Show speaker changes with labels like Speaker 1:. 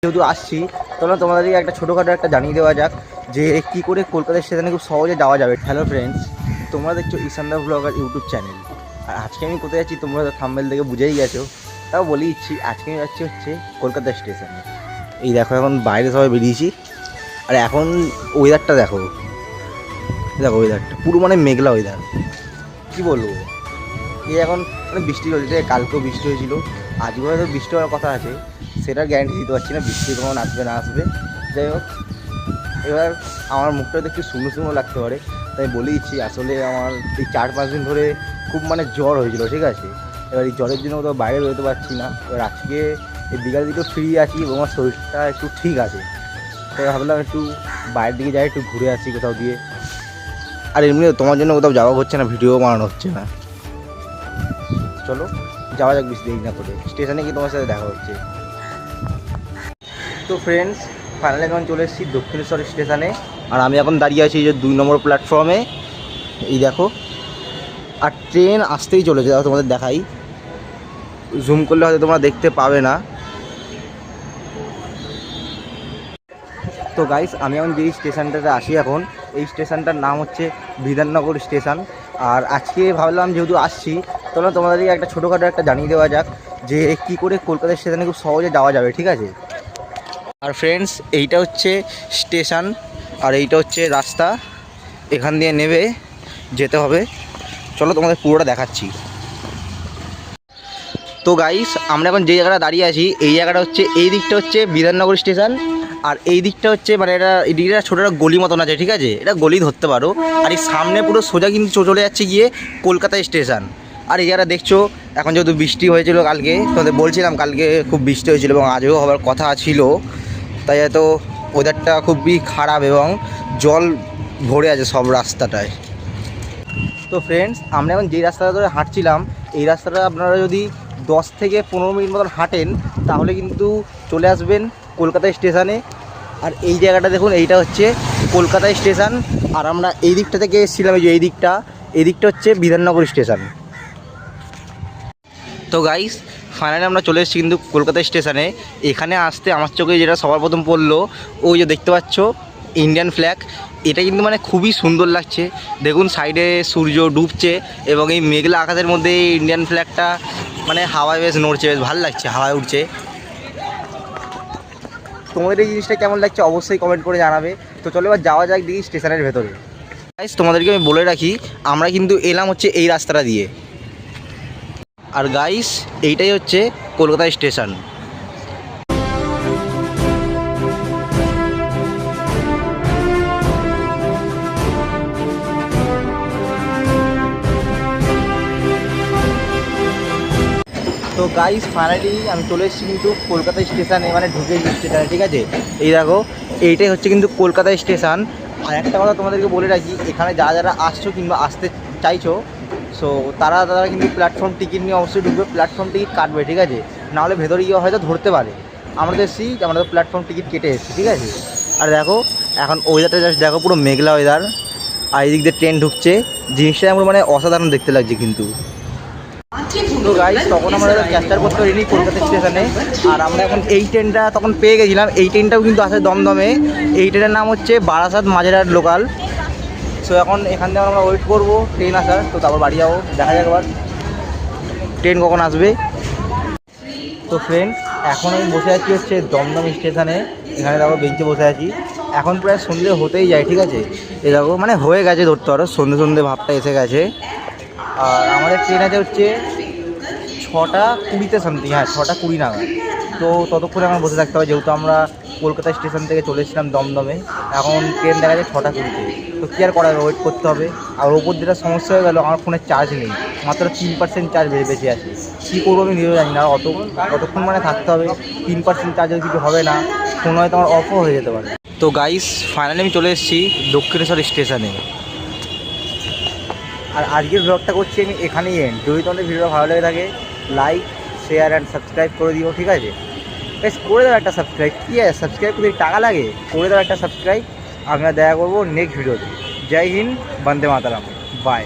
Speaker 1: যেহেতু আসছি তাহলে তোমাদেরকে একটা ছোটোখাটো একটা জানিয়ে দেওয়া যাক যে কী করে কলকাতা স্টেশনে খুব সহজে যাওয়া যাবে। হ্যালো ফ্রেন্ডস, তোমরা দেখছো ঈশানদা ব্লগার ইউটিউব চ্যানেল। আর আজকে আমি কোথায় যাচ্ছি তোমরা থাম্বনেল থেকে বুঝেই গেছো, তাও বলে দিচ্ছি। আজকে আমি যাচ্ছি হচ্ছে কলকাতা স্টেশনে। এই দেখো এখন বাইরে সবাই বেরিয়েছি, আর এখন ওয়েদারটা দেখো, দেখো ওয়েদারটা পুরো মানে মেঘলা ওয়েদার। কী বলবো, এই এখন মানে বৃষ্টি চলছে, কালকেও বৃষ্টি হয়েছিল, আজকে হয়তো বৃষ্টি হওয়ার কথা আছে, সেটার গ্যারান্টি দিতে পারছি না বৃষ্টি কখন আসবে না আসবে। যাই হোক, এবার আমার মুখটা একটু শুকনো শুকনো লাগতে পারে, তাই বলে দিচ্ছি আসলে আমার এই 4-5 দিন ধরে খুব মানে জ্বর হয়েছিল, ঠিক আছে। এবার এই জ্বরের জন্য তো বাইরে বেরোতে পারছি না। এবার আজকে এই বিকালের দিকে ফ্রি আছি এবং আমার শরীরটা একটু ঠিক আছে, তাই ভাবলাম একটু বাইরের দিকে যাই, একটু ঘুরে আসি কোথাও দিয়ে। আর এমনি তোমার জন্য কোথাও যাওয়া হচ্ছে না, ভিডিও বানানো হচ্ছে না। চলো যাওয়া যাক বেশি দেরি না করে, স্টেশনে গিয়ে তোমার সাথে দেখা হচ্ছে। তো ফ্রেন্ডস, ফাইনালি এখন চলে এসেছি দক্ষিণেশ্বর স্টেশনে, আর আমি এখন দাঁড়িয়ে আছি এই যে 2 নম্বর প্ল্যাটফর্মে। এই দেখো, আর ট্রেন আসতেই চলেছে, দেখো তোমাদের দেখাই, জুম করলে হয়তো তোমরা দেখতে পাবে না। তো গাইস, আমি এখন যেই স্টেশনটাতে আসি এখন, এই স্টেশনটার নাম হচ্ছে বিধাননগর স্টেশন। আর আজকে ভাবলাম যেহেতু আসছি তাহলে তোমাদেরকে একটা ছোটোখাটো একটা জানিয়ে দেওয়া যাক যে কী করে কলকাতা স্টেশনে খুব সহজে যাওয়া যাবে, ঠিক আছে। আর ফ্রেন্ডস, এইটা হচ্ছে স্টেশন আর এইটা হচ্ছে রাস্তা, এখান দিয়ে নেবে যেতে হবে। চলো তোমাদের পুরোটা দেখাচ্ছি। তো গাইস, আমরা এখন যে জায়গাটা দাঁড়িয়ে আছি এই জায়গাটা হচ্ছে, এই দিকটা হচ্ছে বিধাননগর স্টেশন, আর এই দিকটা হচ্ছে মানে এই দিকটা ছোটো একটা গলি মতন আছে, ঠিক আছে, এটা গলি ধরতে পারো। আর এই সামনে পুরো সোজা কিন্তু চলে যাচ্ছে গিয়ে কলকাতা স্টেশন। আর এই জায়গাটা দেখছো, এখন যেহেতু বৃষ্টি হয়েছিল কালকে, তোমাদের বলছিলাম কালকে খুব বৃষ্টি হয়েছিল এবং আজও হওয়ার কথা ছিল, তাই হয়তো ওয়েদারটা খুবই খারাপ এবং জল ভরে আছে সব রাস্তাটায়। তো ফ্রেন্ডস, আমরা এখন যেই রাস্তাটা ধরে হাঁটছিলাম, এই রাস্তাটা আপনারা যদি 10 থেকে 15 মিনিট মতন হাঁটেন তাহলে কিন্তু চলে আসবেন কলকাতা স্টেশনে। আর এই জায়গাটা দেখুন, এইটা হচ্ছে কলকাতা স্টেশন। আর আমরা এই দিকটা থেকে এসেছিলাম, এই যে এই দিকটা হচ্ছে বিধাননগর স্টেশন। তো গাইস, ফাইনালি আমরা চলে এসেছি কিন্তু কলকাতা স্টেশনে। এখানে আসতে আমার চোখে যেটা সবার প্রথম পড়লো, ওই যে দেখতে পাচ্ছ ইন্ডিয়ান ফ্ল্যাগ, এটা কিন্তু মানে খুবই সুন্দর লাগছে। দেখুন সাইডে সূর্য ডুবছে এবং এই মেঘলা আকাশের মধ্যে এই ইন্ডিয়ান ফ্ল্যাগটা মানে হাওয়ায় বেশ নড়ছে, বেশ ভালো লাগছে, হাওয়ায় উঠছে। তোমাদের এই জিনিসটা কেমন লাগছে অবশ্যই কমেন্ট করে জানাবে। তো চলো এবার যাওয়া যাক দেখি স্টেশনের ভেতরে। গাইস, তোমাদেরকে আমি বলে রাখি, আমরা কিন্তু এলাম হচ্ছে এই রাস্তাটা দিয়ে। আর গাইস, এইটাই হচ্ছে কলকাতা স্টেশন। তো গাইস, ফাইনালি আমি চলে এসেছি কিন্তু কলকাতা স্টেশনে, মানে ঢুকে স্টেশনে, ঠিক আছে। এই দেখো, এইটাই হচ্ছে কিন্তু কলকাতা স্টেশন। আর একটা কথা তোমাদেরকে বলে রাখি, এখানে যারা আসছো কিংবা আসতে চাইছো, সো তারা কিন্তু প্ল্যাটফর্ম টিকিট নিয়ে অবশ্যই ঢুকবে, প্ল্যাটফর্ম টিকিট কাটবে, ঠিক আছে, নাহলে ভেতরে গিয়ে হয়তো ধরতে পারে। আমরা তো এসেছি, আমরা তো প্ল্যাটফর্ম টিকিট কেটে এসেছি, ঠিক আছে। আর দেখো এখন ওয়েদারটা জাস্ট দেখো, পুরো মেঘলা ওয়েদার, আর এই দিক দিয়ে ট্রেন ঢুকছে, জিনিসটা আমার মানে অসাধারণ দেখতে লাগছে কিন্তু। তো গাইস, তখন আমরা ক্যাপচার করতে পারিনি কলকাতা স্টেশনে, আর আমরা এখন এই ট্রেনটা তখন পেয়ে গেছিলাম। এই ট্রেনটাও কিন্তু আছে দমদমে, এই ট্রেনের নাম হচ্ছে বারাসাত মাঝেরহাট লোকাল। সো এখন এখান থেকে আমরা ওয়েট করবো ট্রেন আসার, তো তারপর বাড়ি যাবো, দেখা যাক এবার ট্রেন কখন আসবে। তো ফ্রেন্ডস, এখন আমি বসে আছি হচ্ছে দমদম স্টেশনে, এখানে দেখো বেঞ্চে বসে আছি। এখন প্রায় সন্ধ্যে হতেই যায়, ঠিক আছে, এই দেখো মানে হয়ে গেছে ধরতে পারো, সন্ধ্যে সন্ধ্যে ভাবটা এসে গেছে। আর আমাদের ট্রেন আছে হচ্ছে 6:20 সামথিং, হ্যাঁ 6:20 নাগাদ। তো ততক্ষণে আমার বসে থাকতে হবে, যেহেতু আমরা কলকাতা স্টেশন থেকে চলে এসেছিলাম দমদমে। এখন ট্রেন দেখা যায় 6:20, তো কী আর করা যাবে, ওয়েট করতে হবে। আর ওপর যেটা সমস্যা হয়ে গেল, আমার ফোনের চার্জ নেই, মাত্র 3% চার্জ বেঁচে আছে। কী করবো আমি নিজেও জানি না, অতক্ষণ মানে থাকতে হবে। 3% চার্জের কিছু হবে না, ফোন হয়তো আমার অফও হয়ে যেতে পারে। তো গাইস, ফাইনালি আমি চলে এসেছি দক্ষিণেশ্বর স্টেশনে। আর আজকের ব্লগটা করছি আমি এখানেই এন্ড। যদি তোমাদের ভিডিওটা ভালো লেগে থাকে, লাইক শেয়ার অ্যান্ড সাবস্ক্রাইব করে দিও, ঠিক আছে। বেশ করে দেবো একটা সাবস্ক্রাইব, কী আছে সাবস্ক্রাইব করতে টাকা লাগে, করে দেবো একটা সাবস্ক্রাইব। আমরা দেখা করবো নেক্সট ভিডিওতে। জয় হিন্দ, বন্দে মাতরম, বাই।